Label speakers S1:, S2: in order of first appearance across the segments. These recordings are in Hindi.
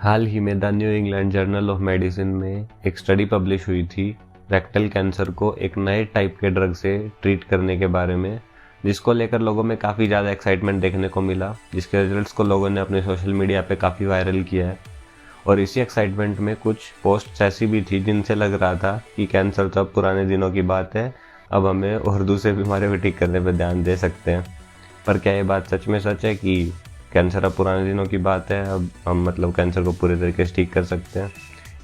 S1: हाल ही में the new England journal of medicine में एक स्टडी पब्लिश हुई थी रेक्टल कैंसर को एक नए टाइप के ड्रग से ट्रीट करने के बारे में, जिसको लेकर लोगों में काफ़ी ज़्यादा एक्साइटमेंट देखने को मिला, जिसके रिजल्ट्स को लोगों ने अपने सोशल मीडिया पे काफ़ी वायरल किया है। और इसी एक्साइटमेंट में कुछ पोस्ट्स ऐसी भी थी जिनसे लग रहा था कि कैंसर तो अब पुराने दिनों की बात है, अब हमें और दूसरे बीमारियों को ठीक करने पर ध्यान दे सकते हैं। पर क्या ये बात सच में सच है कि कैंसर अब पुराने दिनों की बात है, अब हम कैंसर को पूरे तरीके से ठीक कर सकते हैं?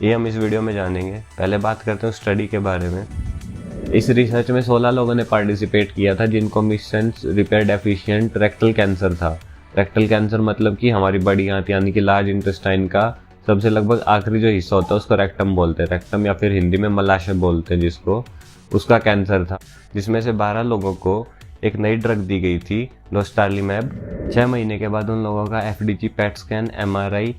S1: ये हम इस वीडियो में जानेंगे। पहले बात करते हैं स्टडी के बारे में। इस रिसर्च में 16 लोगों ने पार्टिसिपेट किया था जिनको मिससेंस रिपेयर डेफिशिएंट रेक्टल कैंसर था। रेक्टल कैंसर मतलब कि हमारी बड़ी आंत यानी कि लार्ज इंटेस्टाइन का सबसे लगभग आखिरी जो हिस्सा होता है उसको रेक्टम बोलते हैं, रेक्टम या फिर हिंदी में मलाशय बोलते हैं जिसको, उसका कैंसर था। जिसमें से 12 लोगों को एक नई ड्रग दी गई थी, डोस्टालिमैब। 6 महीने के बाद उन लोगों का FDG PET scan, MRI,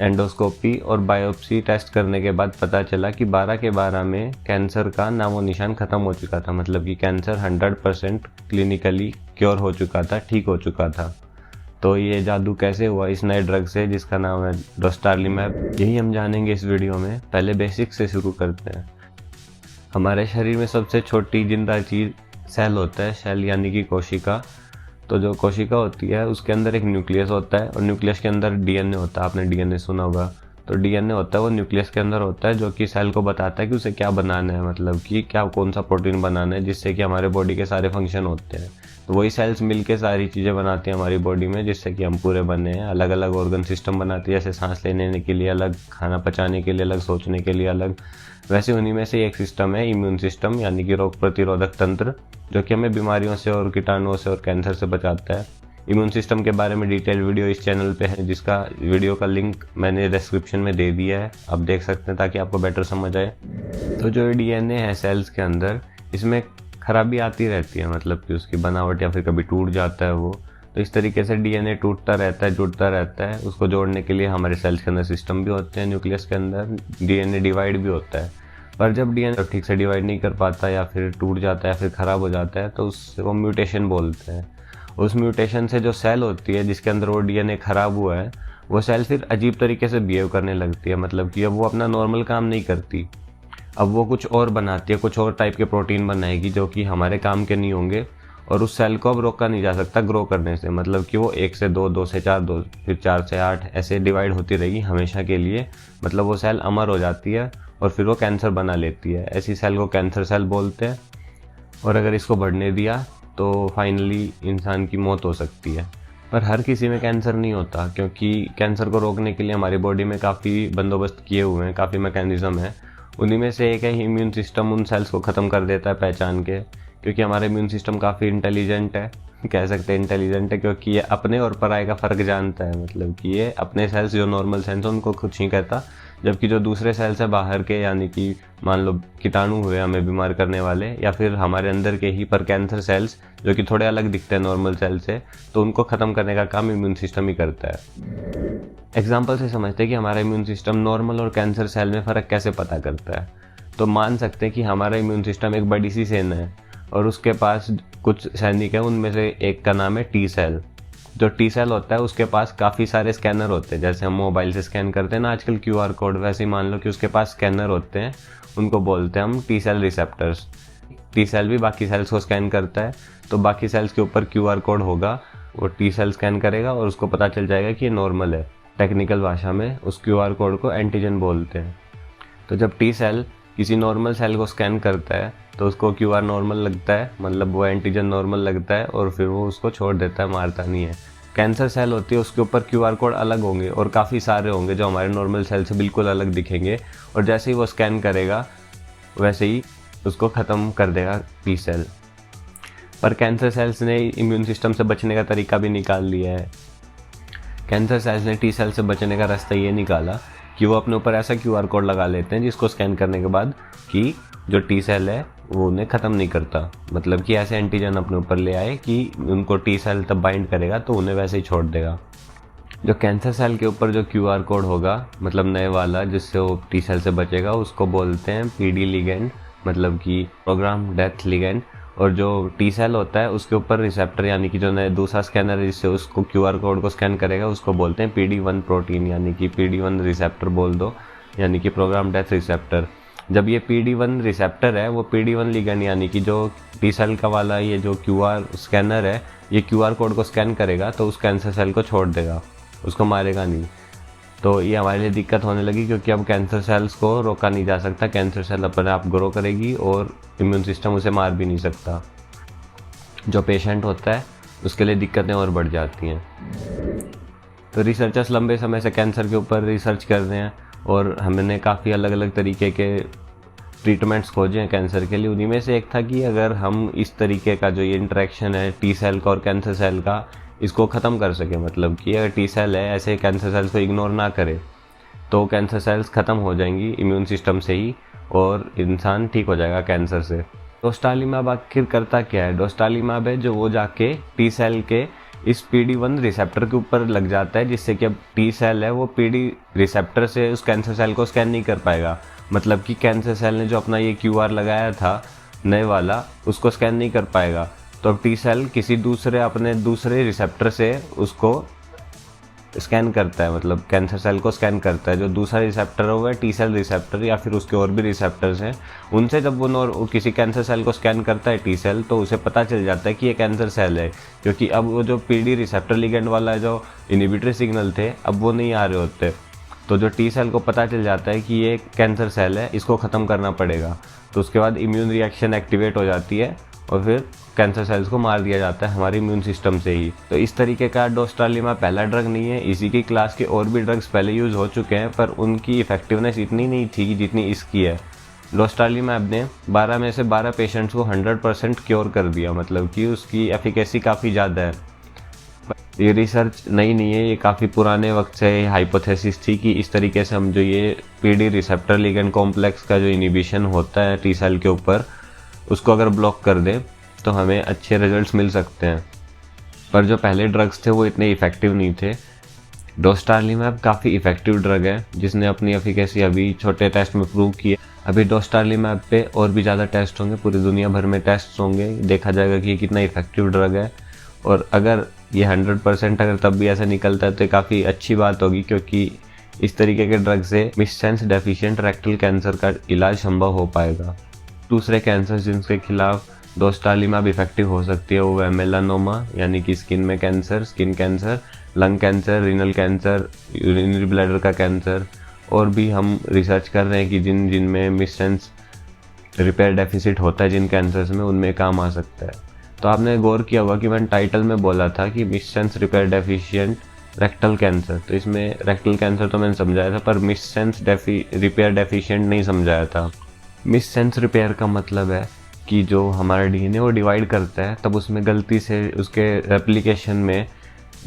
S1: endoscopy और बायोप्सी टेस्ट करने के बाद पता चला कि 12 के 12 में कैंसर का नामो निशान खत्म हो चुका था। मतलब कि कैंसर 100% क्लिनिकली क्योर हो चुका था, ठीक हो चुका था। तो ये जादू कैसे हुआ इस नए ड्रग से जिसका नाम है डोस्टालिमैब, यही हम जानेंगे इस वीडियो में। पहले बेसिक से शुरू करते हैं। हमारे शरीर में सबसे छोटी जिंदा चीज़ सेल होता है, सेल यानी कि कोशिका। तो जो कोशिका होती है उसके अंदर एक न्यूक्लियस होता है और न्यूक्लियस के अंदर डीएनए होता है। आपने डीएनए सुना होगा। तो डीएनए होता है वो न्यूक्लियस के अंदर होता है, जो कि सेल को बताता है कि उसे क्या बनाना है, मतलब कि क्या कौन सा प्रोटीन बनाना है जिससे कि हमारे बॉडी के सारे फंक्शन होते हैं। तो वही सेल्स मिलके सारी चीज़ें बनाती हैं हमारी बॉडी में, जिससे कि हम पूरे बने हैं। अलग अलग ऑर्गन सिस्टम बनाती है, जैसे सांस लेने के लिए अलग, खाना पचाने के लिए अलग, सोचने के लिए अलग। वैसे उन्हीं में से एक सिस्टम है इम्यून सिस्टम, यानी कि रोग प्रतिरोधक तंत्र, जो कि हमें बीमारियों से और कीटाणुओं से और कैंसर से बचाता है। इम्यून सिस्टम के बारे में डिटेल वीडियो इस चैनल पे है, जिसका वीडियो का लिंक मैंने डिस्क्रिप्शन में दे दिया है, आप देख सकते हैं ताकि आपको बेटर समझ आए। तो जो डीएनए है सेल्स के अंदर, इसमें खराबी आती रहती है, मतलब कि उसकी बनावट या फिर कभी टूट जाता है वो। तो इस तरीके से डीएनए टूटता रहता है, जुड़ता रहता है। उसको जोड़ने के लिए हमारे सेल्स के अंदर सिस्टम भी होते हैं, न्यूक्लियस के अंदर डीएनए डिवाइड भी होता है। पर जब डीएनए ठीक से डिवाइड नहीं कर पाता या फिर टूट जाता है या फिर ख़राब हो जाता है, तो उससे वो म्यूटेशन बोलते हैं। उस म्यूटेशन से जो सेल होती है जिसके अंदर वो डीएनए ख़राब हुआ है, वो सेल फिर अजीब तरीके से बिहेव करने लगती है। मतलब कि अब वो अपना नॉर्मल काम नहीं करती, अब वो कुछ और बनाती है, कुछ और टाइप के प्रोटीन बनाएगी जो कि हमारे काम के नहीं होंगे। और उस सेल को अब रोका नहीं जा सकता ग्रो करने से। मतलब कि वो 1 से 2, 2 से 4, 2 फिर 4 से 8 ऐसे डिवाइड होती रहेगी हमेशा के लिए। मतलब वो सेल अमर हो जाती है और फिर वो कैंसर बना लेती है। ऐसी सेल को कैंसर सेल बोलते हैं। और अगर इसको बढ़ने दिया तो फाइनली इंसान की मौत हो सकती है। पर हर किसी में कैंसर नहीं होता, क्योंकि कैंसर को रोकने के लिए हमारी बॉडी में काफ़ी बंदोबस्त किए हुए हैं, काफ़ी मैकेनिज्म है। उन्हीं में से एक है इम्यून सिस्टम, उन सेल्स को ख़त्म कर देता है पहचान के। क्योंकि हमारा इम्यून सिस्टम काफ़ी इंटेलिजेंट है, कह सकते हैं इंटेलिजेंट है, क्योंकि ये अपने और पराये का फ़र्क जानता है। मतलब कि ये अपने सेल्स जो नॉर्मल सेल्स हैं उनको कुछ नहीं कहता, जबकि जो दूसरे सेल्स है बाहर के, यानी कि मान लो कीटाणु हुए हमें बीमार करने वाले, या फिर हमारे अंदर के ही पर कैंसर सेल्स जो कि थोड़े अलग दिखते हैं नॉर्मल सेल से, तो उनको ख़त्म करने का काम इम्यून सिस्टम ही करता है। एग्जाम्पल से समझते हैं कि हमारा इम्यून सिस्टम नॉर्मल और कैंसर सेल में फ़र्क कैसे पता करता है। तो मान सकते हैं कि हमारा इम्यून सिस्टम एक बड़ी सी सेना है और उसके पास कुछ सैनिक हैं, उनमें से एक का नाम है टी सेल। जो टी सेल होता है उसके पास काफ़ी सारे स्कैनर होते हैं, जैसे हम मोबाइल से स्कैन करते हैं ना आजकल क्यूआर कोड, वैसे ही मान लो कि उसके पास स्कैनर होते हैं, उनको बोलते हैं हम T cell receptors. T cell भी बाकी सेल्स को स्कैन करता है, तो बाकी सेल्स के ऊपर क्यूआर कोड होगा, वो टी सेल स्कैन करेगा और उसको पता चल जाएगा कि ये नॉर्मल है। टेक्निकल भाषा में उस क्यूआर कोड को एंटीजन बोलते हैं। तो जब टी सेल किसी नॉर्मल सेल को स्कैन करता है तो उसको क्यूआर नॉर्मल लगता है, मतलब वो एंटीजन नॉर्मल लगता है, और फिर वो उसको छोड़ देता है, मारता नहीं है। कैंसर सेल होती है उसके ऊपर क्यूआर कोड अलग होंगे और काफ़ी सारे होंगे जो हमारे नॉर्मल सेल से बिल्कुल अलग दिखेंगे, और जैसे ही वो स्कैन करेगा वैसे ही उसको ख़त्म कर देगा टी सेल। पर कैंसर सेल्स ने इम्यून सिस्टम से बचने का तरीका भी निकाल लिया है। कैंसर सेल्स ने टी सेल से बचने का रास्ता ये निकाला कि वो अपने ऊपर ऐसा क्यूआर कोड लगा लेते हैं जिसको स्कैन करने के बाद कि जो टी सेल है वो उन्हें ख़त्म नहीं करता। मतलब कि ऐसे एंटीजन अपने ऊपर ले आए कि उनको टी सेल तब बाइंड करेगा तो उन्हें वैसे ही छोड़ देगा। जो कैंसर सेल के ऊपर जो क्यूआर कोड होगा, मतलब नए वाला जिससे वो टी सेल से बचेगा, उसको बोलते हैं पीडी लिगेंड, मतलब कि प्रोग्राम डेथ लिगेंड। और जो टी सेल होता है उसके ऊपर रिसेप्टर यानी कि जो दूसरा स्कैनर है जिससे उसको क्यूआर कोड को स्कैन करेगा उसको बोलते हैं PD1 प्रोटीन, यानी कि PD1 रिसेप्टर बोल दो, यानी कि प्रोग्राम डेथ रिसेप्टर। जब ये PD1 रिसेप्टर है वो PD1 लिगेंड यानी कि जो टी सेल का वाला ये जो क्यूआर स्कैनर है ये क्यूआर कोड को स्कैन करेगा तो उस कैंसर सेल को छोड़ देगा, उसको मारेगा नहीं। तो ये हमारे लिए दिक्कत होने लगी क्योंकि अब कैंसर सेल्स को रोका नहीं जा सकता, कैंसर सेल अपने आप ग्रो करेगी और इम्यून सिस्टम उसे मार भी नहीं सकता। जो पेशेंट होता है उसके लिए दिक्कतें और बढ़ जाती हैं। तो रिसर्चर्स लंबे समय से कैंसर के ऊपर रिसर्च कर रहे हैं और हमने काफ़ी अलग अलग तरीके के ट्रीटमेंट्स खोजे हैं कैंसर के लिए। उन्हीं में से एक था कि अगर हम इस तरीके का जो ये इंटरेक्शन है टी सेल का और कैंसर सेल का, इसको ख़त्म कर सके, मतलब कि अगर टी सेल है ऐसे कैंसर सेल्स को इग्नोर ना करे तो कैंसर सेल्स ख़त्म हो जाएंगी इम्यून सिस्टम से ही और इंसान ठीक हो जाएगा कैंसर से। डोस्टालिमैब आखिर करता क्या है? डोस्टालिमैब है जो वो जाके टी सेल के इस PD1 रिसेप्टर के ऊपर लग जाता है, जिससे कि अब टी सेल है वो PD रिसेप्टर से उस कैंसर सेल को स्कैन नहीं कर पाएगा। मतलब कि कैंसर सेल ने जो अपना ये QR लगाया था नए वाला उसको स्कैन नहीं कर पाएगा। तो अब टी सेल किसी अपने दूसरे रिसेप्टर से उसको स्कैन करता है, मतलब कैंसर सेल को स्कैन करता है। जो दूसरा रिसेप्टर है वो है टी सेल रिसेप्टर या फिर उसके और भी रिसेप्टर्स हैं। उनसे जब वो किसी कैंसर सेल को स्कैन करता है टी सेल तो उसे पता चल जाता है कि ये कैंसर सेल है, क्योंकि अब वो जो PD रिसेप्टर लिगेंड वाला जो इनहिबिटरी सिग्नल थे अब वो नहीं आ रहे होते। तो जो टी सेल को पता चल जाता है कि ये कैंसर सेल है, इसको ख़त्म करना पड़ेगा। तो उसके बाद इम्यून रिएक्शन एक्टिवेट हो जाती है और फिर कैंसर सेल्स को मार दिया जाता है हमारे इम्यून सिस्टम से ही। तो इस तरीके का डोस्टालिमैब पहला ड्रग नहीं है, इसी की क्लास के और भी ड्रग्स पहले यूज़ हो चुके हैं पर उनकी इफेक्टिवनेस इतनी नहीं थी जितनी इसकी है। डोस्टालिमैब ने 12 में से 12 पेशेंट्स को 100% क्योर कर दिया, मतलब कि उसकी एफिकेसी काफ़ी ज़्यादा है। ये रिसर्च नई नहीं है, ये काफ़ी पुराने वक्त से हाइपोथेसिस थी कि इस तरीके से हम जो ये PD रिसेप्टर लिगेंड कॉम्प्लेक्स का जो इनिबिशन होता है टी सेल के ऊपर उसको अगर ब्लॉक कर दें तो हमें अच्छे रिजल्ट्स मिल सकते हैं। पर जो पहले ड्रग्स थे वो इतने इफ़ेक्टिव नहीं थे। डोस्टालिमैब काफ़ी इफ़ेक्टिव ड्रग है जिसने अपनी एफिकेसी अभी छोटे टेस्ट में प्रूव की है। अभी डोस्टालिमैब पे और भी ज़्यादा टेस्ट होंगे, पूरी दुनिया भर में टेस्ट होंगे, देखा जाएगा कि ये कितना इफ़ेक्टिव ड्रग है। और अगर ये 100% अगर तब भी ऐसा निकलता है तो काफ़ी अच्छी बात होगी, क्योंकि इस तरीके के ड्रग से मिससेंस डेफिशिएंट रेक्टल कैंसर का इलाज संभव हो पाएगा। दूसरे कैंसर जिनके खिलाफ डोस्टालिमैब इफेक्टिव हो सकती है वो है मेलानोमा यानी कि स्किन में cancer, skin cancer, lung cancer, renal cancer, urinary bladder का कैंसर, और भी हम रिसर्च कर रहे हैं कि जिनमें मिससेंस रिपेयर डेफिसिट होता है जिन कैंसर्स में, उनमें काम आ सकता है। तो आपने गौर किया होगा कि मैंने टाइटल में बोला था कि मिससेंस रिपेयर डेफिशिएंट रेक्टल कैंसर, तो इसमें रेक्टल कैंसर तो मैंने समझाया था पर मिससेंस रिपेयर डेफिशिएंट नहीं समझाया था। मिससेंस रिपेयर का मतलब है कि जो हमारा DNA वो डिवाइड करता है तब उसमें गलती से उसके रेप्लिकेशन में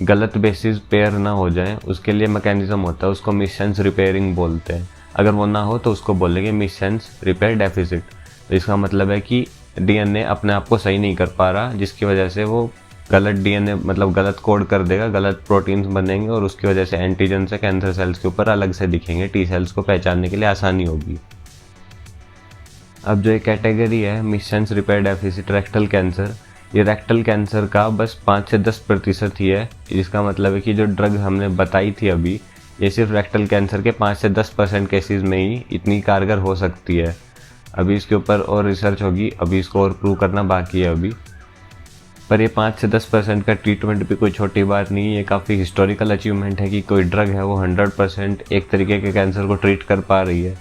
S1: गलत बेसिस पेयर ना हो जाए, उसके लिए मैकेनिज्म होता है, उसको मिससेंस रिपेयरिंग बोलते हैं। अगर वो ना हो तो उसको बोलेंगे मिससेंस रिपेयर डेफिसिट। तो इसका मतलब है कि DNA अपने आप को सही नहीं कर पा रहा, जिसकी वजह से वो गलत DNA मतलब गलत कोड कर देगा, गलत प्रोटीन्स बनेंगे और उसकी वजह से एंटीजन से कैंसर सेल्स के ऊपर अलग से दिखेंगे, टी सेल्स को पहचानने के लिए आसानी होगी। अब जो ये कैटेगरी है मिससेंस रिपेयर डेफिसिट रेक्टल कैंसर, ये रेक्टल कैंसर का बस 5 से 10% ही है। इसका मतलब है कि जो ड्रग हमने बताई थी अभी, ये सिर्फ रेक्टल कैंसर के 5 से 10% केसेस में ही इतनी कारगर हो सकती है। अभी इसके ऊपर और रिसर्च होगी, अभी इसको और प्रूव करना बाकी है अभी। पर ये 5 से 10% का ट्रीटमेंट भी कोई छोटी बात नहीं है, ये काफ़ी हिस्टोरिकल अचीवमेंट है कि कोई ड्रग है वो 100% एक तरीके के कैंसर को ट्रीट कर पा रही है।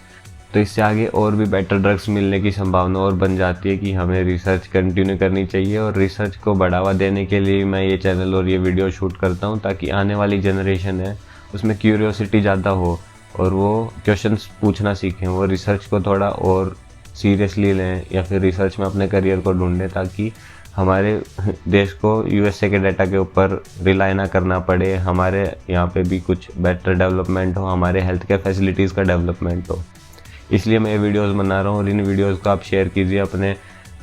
S1: तो इससे आगे और भी बेटर ड्रग्स मिलने की संभावना और बन जाती है कि हमें रिसर्च कंटिन्यू करनी चाहिए। और रिसर्च को बढ़ावा देने के लिए मैं ये चैनल और ये वीडियो शूट करता हूँ ताकि आने वाली जनरेशन है उसमें क्यूरियोसिटी ज़्यादा हो और वो क्वेश्चंस पूछना सीखें, वो रिसर्च को थोड़ा और सीरियसली लें या फिर रिसर्च में अपने करियर को ढूंढें ताकि हमारे देश को USA के डाटा के ऊपर रिलाई ना करना पड़े, हमारे यहाँ पे भी कुछ बेटर डेवलपमेंट हो, हमारे हेल्थ केयर फैसिलिटीज़ का डेवलपमेंट हो। इसलिए मैं ये वीडियोस बना रहा हूँ और इन वीडियोस को आप शेयर कीजिए अपने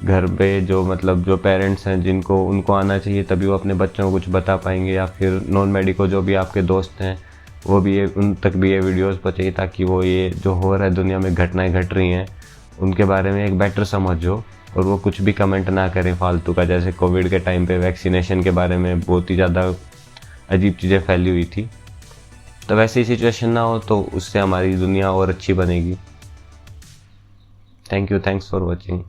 S1: घर पे, जो पेरेंट्स हैं जिनको उनको आना चाहिए तभी वो अपने बच्चों को कुछ बता पाएंगे, या फिर नॉन मेडिको जो भी आपके दोस्त हैं वो भी उन तक भी ये वीडियोस पहुँचे ताकि वो ये जो हो रहा है दुनिया में घटनाएं घट रही हैं उनके बारे में एक बेटर समझ हो और वो कुछ भी कमेंट ना करें फालतू का। जैसे कोविड के टाइम पे वैक्सीनेशन के बारे में बहुत ही ज़्यादा अजीब चीज़ें फैली हुई थी, तो वैसी सिचुएशन ना हो तो उससे हमारी दुनिया और अच्छी बनेगी। Thank you, thanks for watching.